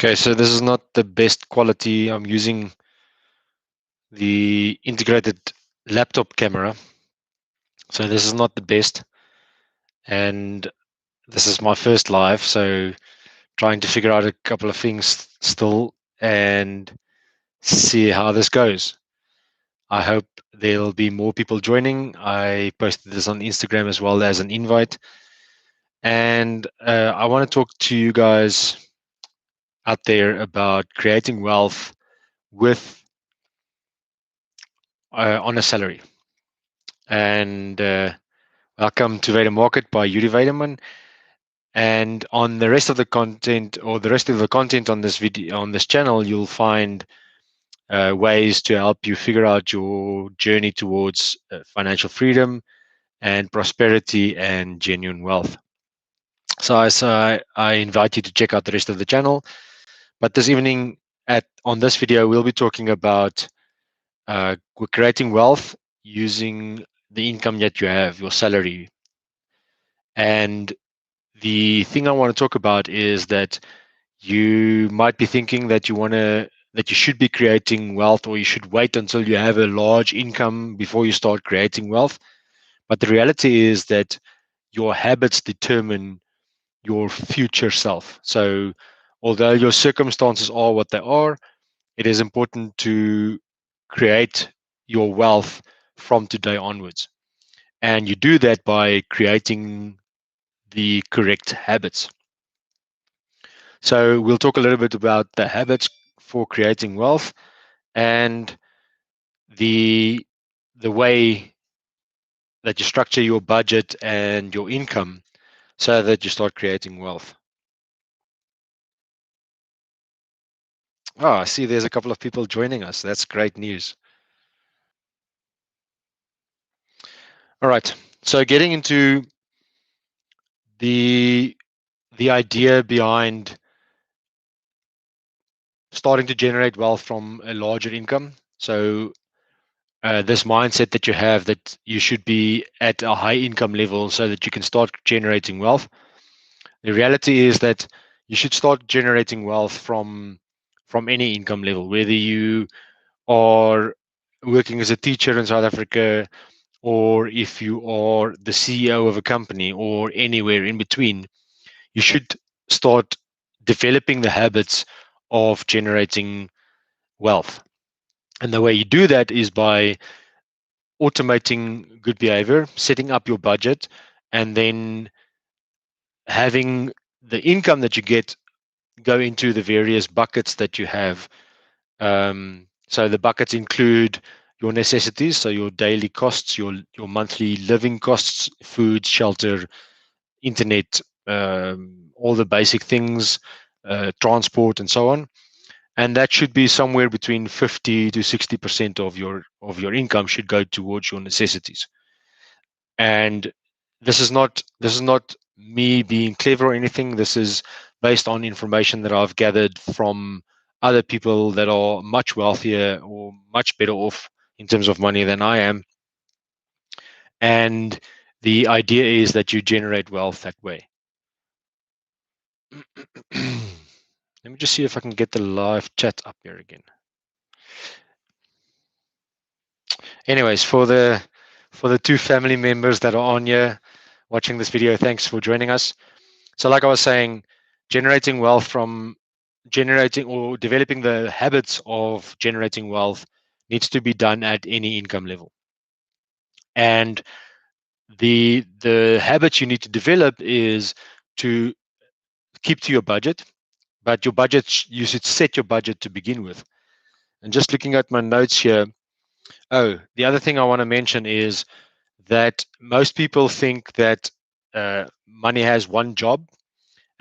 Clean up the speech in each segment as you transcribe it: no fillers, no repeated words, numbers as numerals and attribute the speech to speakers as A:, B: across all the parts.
A: Okay, so this is not the best quality. I'm using the integrated laptop camera. So this is not the best. And this is my first live, so trying to figure out a couple of things still and see how this goes. I hope there'll be more people joining. I posted this on Instagram as well as an invite. And I want to talk to you guys out there about creating wealth with on a salary. And welcome to Weide-Market by Yuri Weideman. And on the rest of the content, or the rest of the content on this video, on this channel, you'll find ways to help you figure out your journey towards financial freedom and prosperity and genuine wealth. So I invite you to check out the rest of the channel. But this evening, on this video, we'll be talking about creating wealth using the income that you have, your salary. And the thing I want to talk about is that you might be thinking that you should be creating wealth, or you should wait until you have a large income before you start creating wealth. But the reality is that your habits determine your future self. So although your circumstances are what they are, it is important to create your wealth from today onwards. And you do that by creating the correct habits. So we'll talk a little bit about the habits for creating wealth and the way that you structure your budget and your income so that you start creating wealth. Oh, I see there's a couple of people joining us. That's great news. All right. So getting into the idea behind starting to generate wealth from a larger income. So this mindset that you have that you should be at a high income level so that you can start generating wealth. The reality is that you should start generating wealth from any income level, whether you are working as a teacher in South Africa, or if you are the CEO of a company, or anywhere in between. You should start developing the habits of generating wealth. And the way you do that is by automating good behavior, setting up your budget, and then having the income that you get go into the various buckets that you have. So the buckets include your necessities, so your daily costs, your monthly living costs, food, shelter, internet, all the basic things, transport, and so on. And that should be somewhere between 50 to 60% of your income should go towards your necessities. And this is not me being clever or anything. This is based on information that I've gathered from other people that are much wealthier or much better off in terms of money than I am. And the idea is that you generate wealth that way. Let me just see if I can get the live chat up here again. Anyways, for the two family members that are on here watching this video, thanks for joining us. So like I was saying, generating wealth from generating or developing the habits of generating wealth needs to be done at any income level. And the habits you need to develop is to keep to your budget, but your budget, you should set your budget to begin with. And just looking at my notes here, the other thing I want to mention is that most people think that money has one job,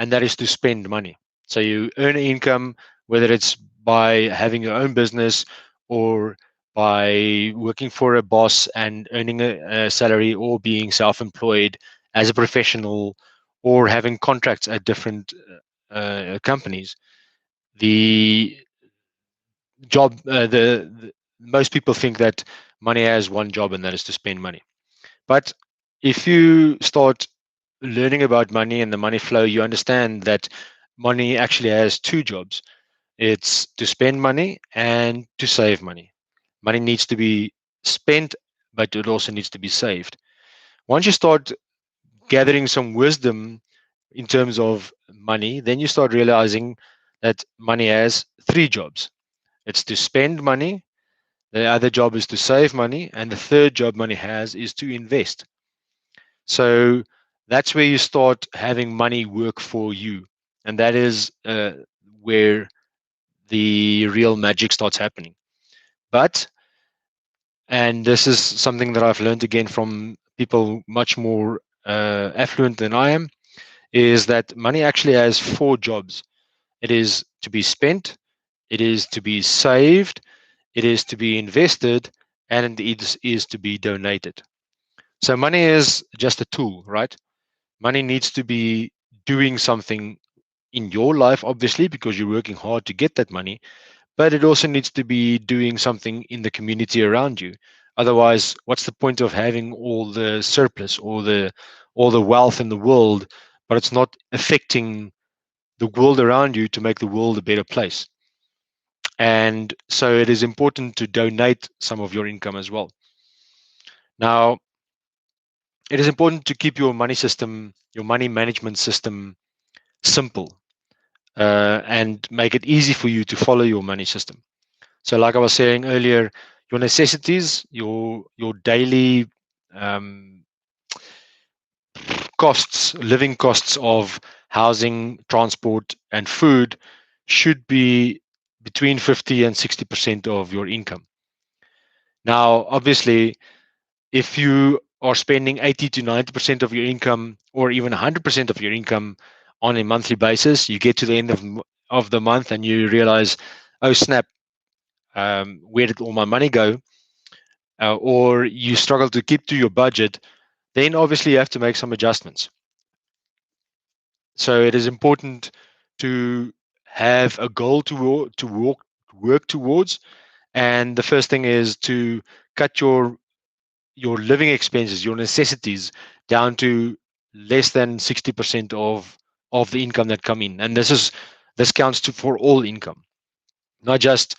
A: and that is to spend money. So you earn income, whether it's by having your own business or by working for a boss and earning a salary, or being self-employed as a professional, or having contracts at different companies. The job, the most people think that money has one job, and that is to spend money. But if you start learning about money and the money flow, you understand that money actually has two jobs. It's to spend money and to save money. Money needs to be spent, but it also needs to be saved. Once you start gathering some wisdom in terms of money, then you start realizing that money has three jobs. It's to spend money, the other job is to save money, and the third job money has is to invest. So that's where you start having money work for you. And that is where the real magic starts happening. But, and this is something that I've learned again from people much more affluent than I am, is that money actually has four jobs. It is to be spent, it is to be saved, it is to be invested, and it is to be donated. So money is just a tool, right? Money needs to be doing something in your life, obviously, because you're working hard to get that money, but it also needs to be doing something in the community around you. Otherwise, what's the point of having all the surplus or the wealth in the world, but it's not affecting the world around you to make the world a better place? And so it is important to donate some of your income as well. Now, it is important to keep your money system, your money management system simple, and make it easy for you to follow your money system. So, like I was saying earlier, your necessities, your daily um, costs, living costs of housing, transport, and food should be between 50 and 60% of your income. Now, obviously, if you are spending 80 to 90% of your income, or even 100% of your income on a monthly basis, you get to the end of the month and you realize, oh snap, where did all my money go? Or you struggle to keep to your budget, then obviously you have to make some adjustments. So it is important to have a goal to work towards, and the first thing is to cut your living expenses, your necessities, down to less than 60% of the income that come in. And this counts to for all income, not just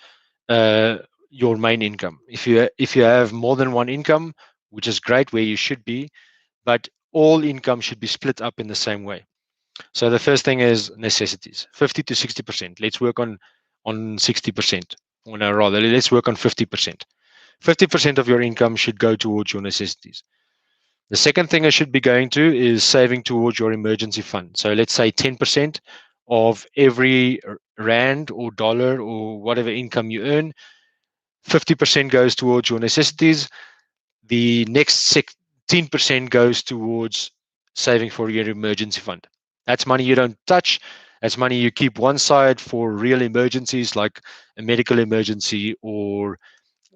A: uh, your main income. If you have more than one income, which is great, where you should be, but all income should be split up in the same way. So the first thing is necessities, 50 to 60%. Let's work on 60%, or no, rather, let's work on 50%. 50% of your income should go towards your necessities. The second thing I should be going to is saving towards your emergency fund. So let's say 10% of every rand or dollar or whatever income you earn, 50% goes towards your necessities. The next 16% goes towards saving for your emergency fund. That's money you don't touch. That's money you keep one side for real emergencies like a medical emergency, or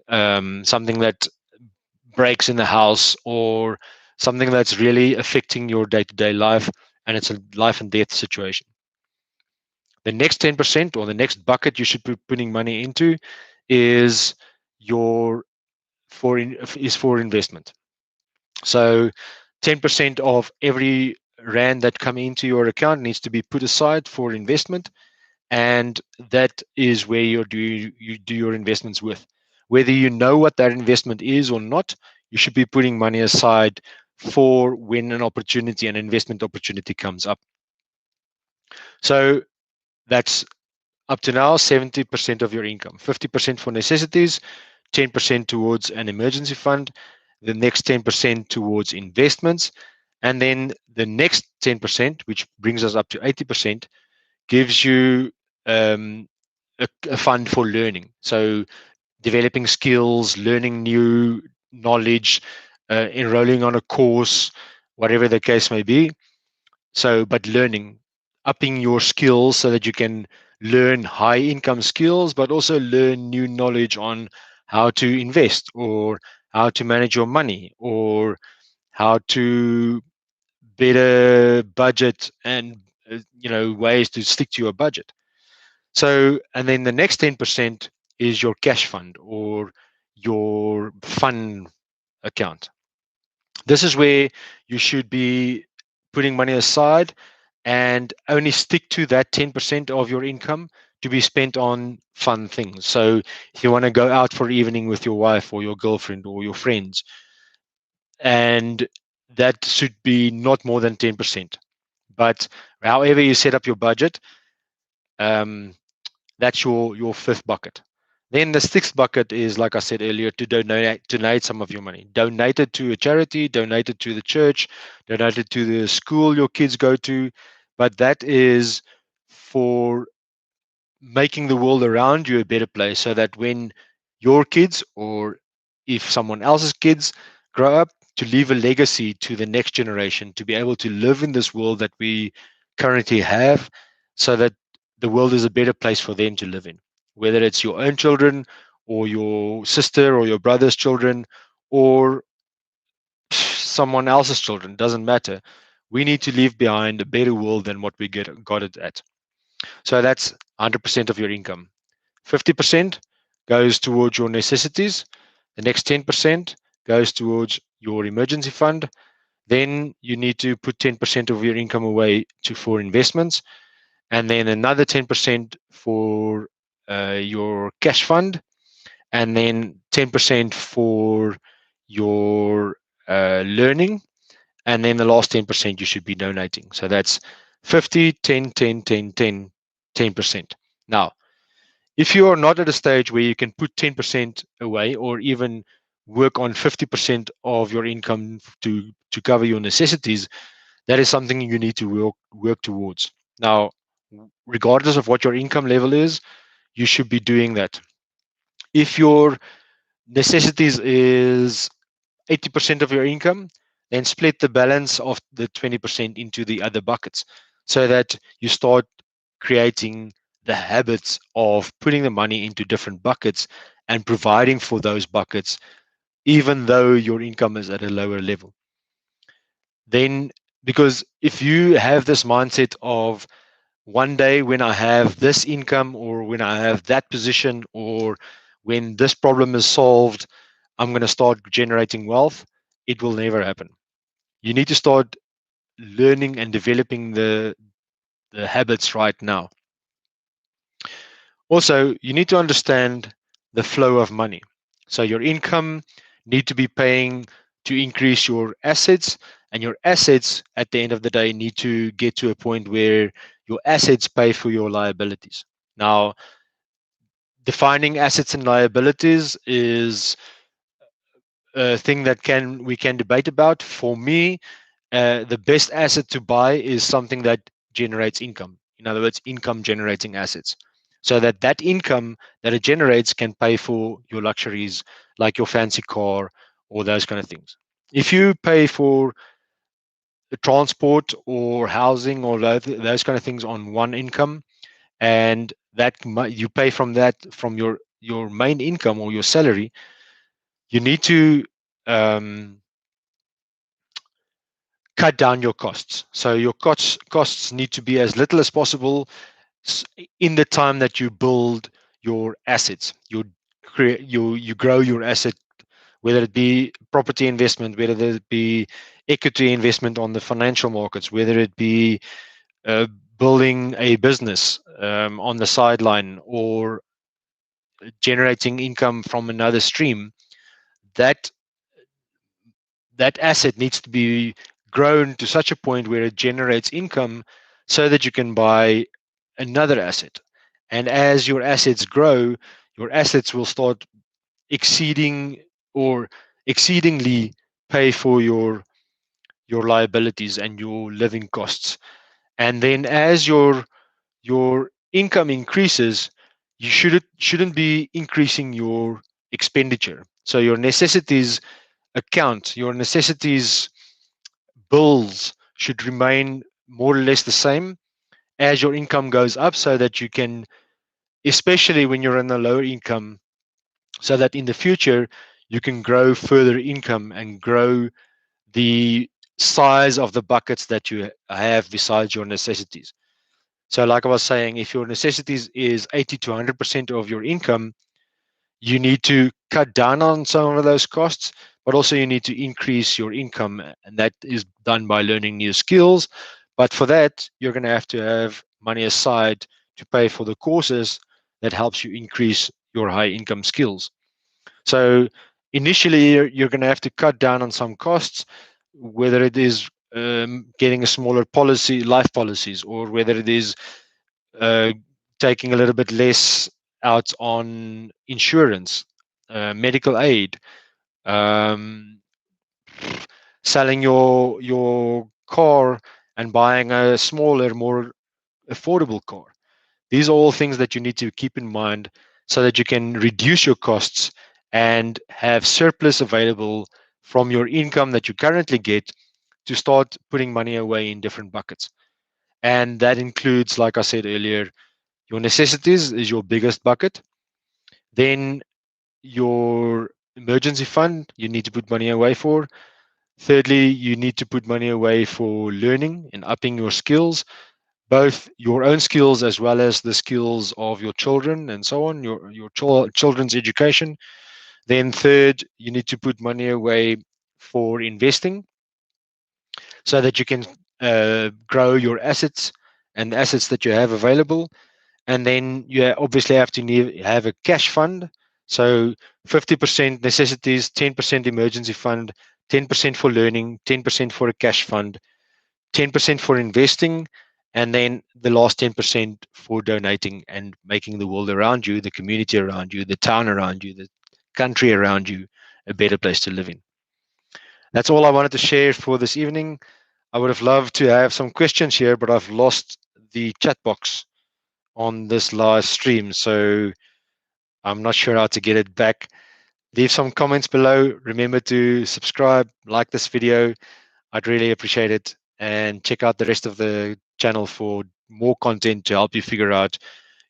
A: something that breaks in the house, or something that's really affecting your day-to-day life, and it's a life and death situation. The next 10%, or the next bucket you should be putting money into, is your for investment. So 10% of every rand that come into your account needs to be put aside for investment, and that is where you do your investments with. Whether you know what that investment is or not, you should be putting money aside for when an investment opportunity comes up. So that's up to now 70% of your income, 50% for necessities, 10% towards an emergency fund, the next 10% towards investments, and then the next 10%, which brings us up to 80%, gives you um, a fund for learning. So developing skills, learning new knowledge, enrolling on a course, whatever the case may be. So, but learning, upping your skills so that you can learn high income skills, but also learn new knowledge on how to invest, or how to manage your money, or how to better budget, and ways to stick to your budget. So, and then the next 10% is your cash fund, or your fund account. This is where you should be putting money aside, and only stick to that 10% of your income to be spent on fun things. So if you want to go out for evening with your wife or your girlfriend or your friends, and that should be not more than 10%. But however you set up your budget, um, that's your fifth bucket. Then the sixth bucket is, like I said earlier, to donate some of your money. Donate it to a charity, donate it to the church, donate it to the school your kids go to. But that is for making the world around you a better place, so that when your kids, or if someone else's kids, grow up, to leave a legacy to the next generation, to be able to live in this world that we currently have, so that the world is a better place for them to live in, whether it's your own children or your sister or your brother's children or someone else's children. Doesn't matter. We need to leave behind a better world than what we got it at. So that's 100% of your income. 50% goes towards your necessities. The next 10% goes towards your emergency fund. Then you need to put 10% of your income away for investments, and then another 10% for your cash fund, and then 10% for your learning, and then the last 10% you should be donating. So that's 50, 10, 10, 10, 10, 10%. Now, if you are not at a stage where you can put 10% away, or even work on 50% of your income to cover your necessities, that is something you need to work towards. Now, regardless of what your income level is, you should be doing that. If your necessities is 80% of your income, then split the balance of the 20% into the other buckets, so that you start creating the habits of putting the money into different buckets and providing for those buckets, even though your income is at a lower level. Then, because if you have this mindset of, one day when I have this income, or when I have that position, or when this problem is solved, I'm going to start generating wealth, it will never happen. You need to start learning and developing the habits right now. Also, you need to understand the flow of money. So your income need to be paying to increase your assets, and your assets at the end of the day need to get to a point where your assets pay for your liabilities. Now, defining assets and liabilities is a thing that we can debate about. For me, the best asset to buy is something that generates income. In other words, income generating assets. So that that income that it generates can pay for your luxuries, like your fancy car or those kind of things. If you pay for the transport or housing or those kind of things on one income, and that you pay from that, from your main income or your salary, you need to um, cut down your costs. So your costs need to be as little as possible in the time that you build your assets. You grow your asset, whether it be property investment, whether it be equity investment on the financial markets, whether it be uh, building a business on the sideline, or generating income from another stream. That that asset needs to be grown to such a point where it generates income, so that you can buy another asset. And as your assets grow, your assets will start exceeding, or exceedingly pay for your liabilities and your living costs. And then as your income increases, you shouldn't be increasing your expenditure. So your necessities account, your necessities bills should remain more or less the same as your income goes up, so that you can, especially when you're in a lower income, so that in the future you can grow further income and grow the size of the buckets that you have besides your necessities. So like I was saying, if your necessities is 80 to 100% of your income, you need to cut down on some of those costs, but also you need to increase your income. And that is done by learning new skills, But for that, you're going to have money aside to pay for the courses that helps you increase your high income skills. So initially, you're going to have to cut down on some costs, whether it is getting a smaller policy, life policies, or whether it is uh, taking a little bit less out on insurance, medical aid, um, selling your car and buying a smaller, more affordable car. These are all things that you need to keep in mind so that you can reduce your costs and have surplus available from your income that you currently get to start putting money away in different buckets. And that includes, like I said earlier, your necessities is your biggest bucket. Then your emergency fund, you need to put money away for. Thirdly, you need to put money away for learning and upping your skills, both your own skills as well as the skills of your children and so on, your children's education. Then third, you need to put money away for investing so that you can grow your assets and the assets that you have available. And then you obviously have to have a cash fund. So 50% necessities, 10% emergency fund, 10% for learning, 10% for a cash fund, 10% for investing, and then the last 10% for donating and making the world around you, the community around you, the town around you, the country around you a better place to live in. That's all I wanted to share for this evening. I would have loved to have some questions here, but I've lost the chat box on this live stream, so I'm not sure how to get it back. Leave some comments below. Remember to subscribe, like this video. I'd really appreciate it. And check out the rest of the channel for more content to help you figure out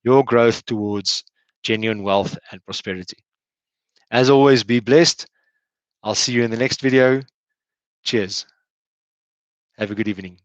A: your growth towards genuine wealth and prosperity. As always, be blessed. I'll see you in the next video. Cheers. Have a good evening.